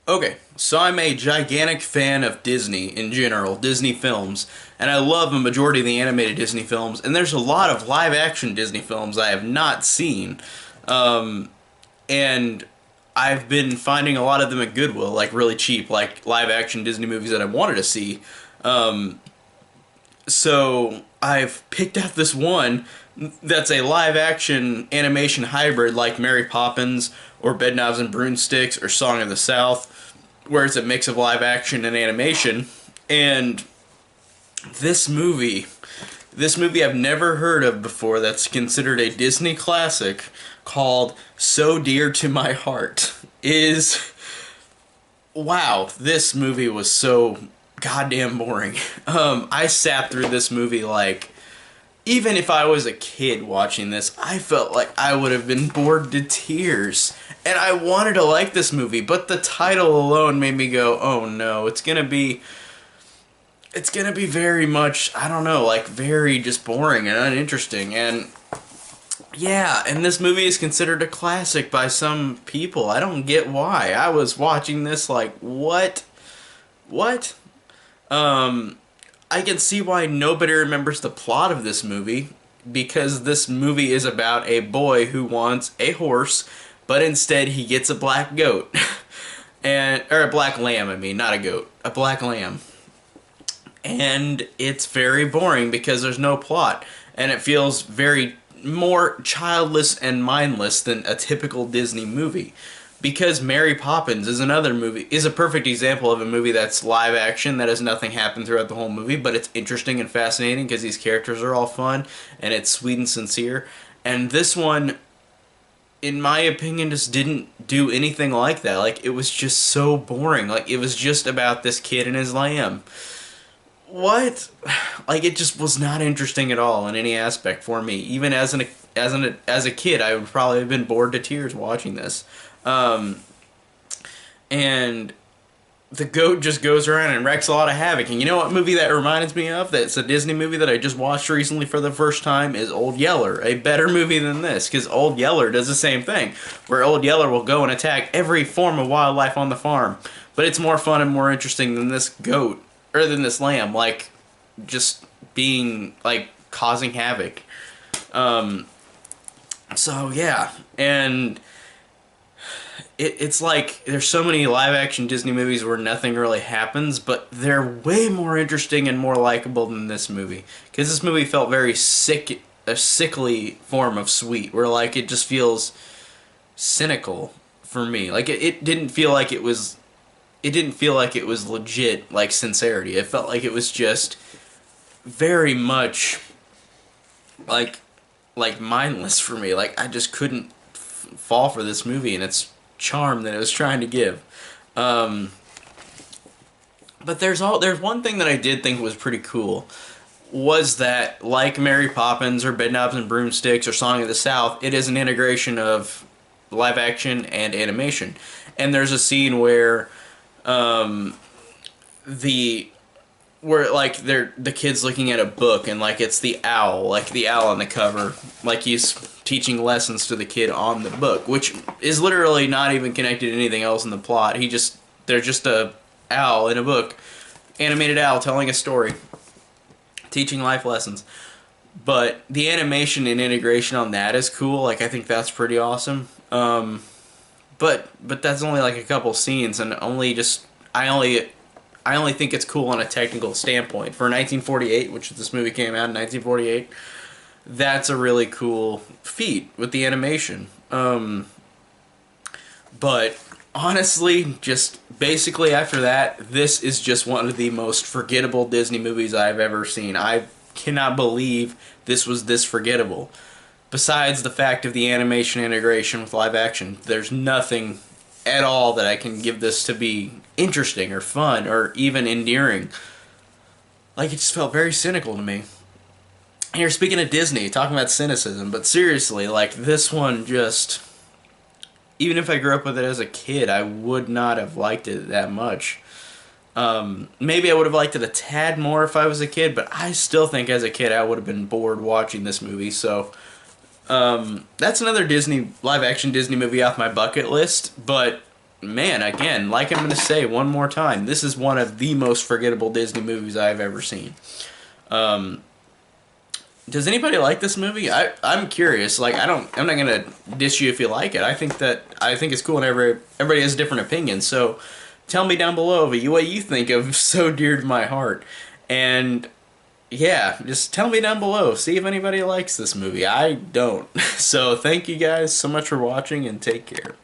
Okay, so I'm a gigantic fan of Disney in general, Disney films, and I love a majority of the animated Disney films, and there's a lot of live action Disney films I have not seen. Um, and I've been finding a lot of them at Goodwill, like really cheap, like live action Disney movies that I wanted to see. Um, so I've picked out this one that's a live action animation hybrid like Mary Poppins or Bedknobs and Broomsticks or Song of the South, where it's a mix of live action and animation. And this movie, this movie I've never heard of before that's considered a Disney classic called So Dear to My Heart is wow, this movie was so goddamn boring. I sat through this movie like, even if I was a kid watching this, I felt like I would have been bored to tears. And I wanted to like this movie, but the title alone made me go, oh no, it's gonna be very much, I don't know, like very just boring and uninteresting. And yeah, and this movie is considered a classic by some people. I don't get why. I was watching this like, what? What? I can see why nobody remembers the plot of this movie, because this movie is about a boy who wants a horse, but instead he gets a black goat. And or a black lamb, I mean, not a goat, a black lamb. And it's very boring because there's no plot, and it feels very more childless and mindless than a typical Disney movie. Because Mary Poppins is another movie, is a perfect example of a movie that's live action, that has nothing happen throughout the whole movie, but it's interesting and fascinating because these characters are all fun and it's sweet and sincere. And this one, in my opinion, just didn't do anything like that. Like, it was just so boring. Like, it was just about this kid and his lamb. What? Like, it just was not interesting at all in any aspect for me. Even as a kid, I would probably have been bored to tears watching this. Um, and the goat just goes around and wrecks a lot of havoc. And you know what movie that reminds me of? That's a Disney movie that I just watched recently for the first time is Old Yeller. A better movie than this, because Old Yeller does the same thing, where Old Yeller will go and attack every form of wildlife on the farm. But it's more fun and more interesting than this goat, or than this lamb, like, just being, like, causing havoc. So, yeah, and it's like there's so many live action Disney movies where nothing really happens, but they're way more interesting and more likable than this movie. Because this movie felt very sick, a sickly form of sweet, where like it just feels cynical for me. Like it didn't feel like it was, it didn't feel like it was legit, like sincerity. It felt like it was just very much like mindless for me. Like I just couldn't fall for this movie and its charm that it was trying to give. But there's one thing that I did think was pretty cool, was that like Mary Poppins or Bedknobs and Broomsticks or Song of the South, it is an integration of live action and animation. And there's a scene where the where like the kid's looking at a book and like it's the owl, like the owl on the cover, like he's teaching lessons to the kid on the book, which is literally not even connected to anything else in the plot. They're just a owl in a book, animated owl telling a story, teaching life lessons. But the animation and integration on that is cool. Like I think that's pretty awesome. But that's only like a couple scenes, and I only think it's cool on a technical standpoint. For 1948, which this movie came out in 1948, that's a really cool feat with the animation. But honestly, just basically after that, this is just one of the most forgettable Disney movies I've ever seen. I cannot believe this was this forgettable. Besides the fact of the animation integration with live action, there's nothing at all that I can give this to be interesting or fun or even endearing. Like, it just felt very cynical to me. And you're speaking of Disney, talking about cynicism, but seriously, like, this one just, even if I grew up with it as a kid, I would not have liked it that much. Maybe I would have liked it a tad more if I was a kid, but I still think as a kid I would have been bored watching this movie, so that's another Disney live action Disney movie off my bucket list, but man, again, like I'm going to say one more time, this is one of the most forgettable Disney movies I've ever seen. Does anybody like this movie? I'm curious. Like, I'm not gonna diss you if you like it. I think it's cool, and everybody has different opinions. So, tell me down below what you think of So Dear to My Heart, and yeah, just tell me down below. See if anybody likes this movie. I don't. So, thank you guys so much for watching, and take care.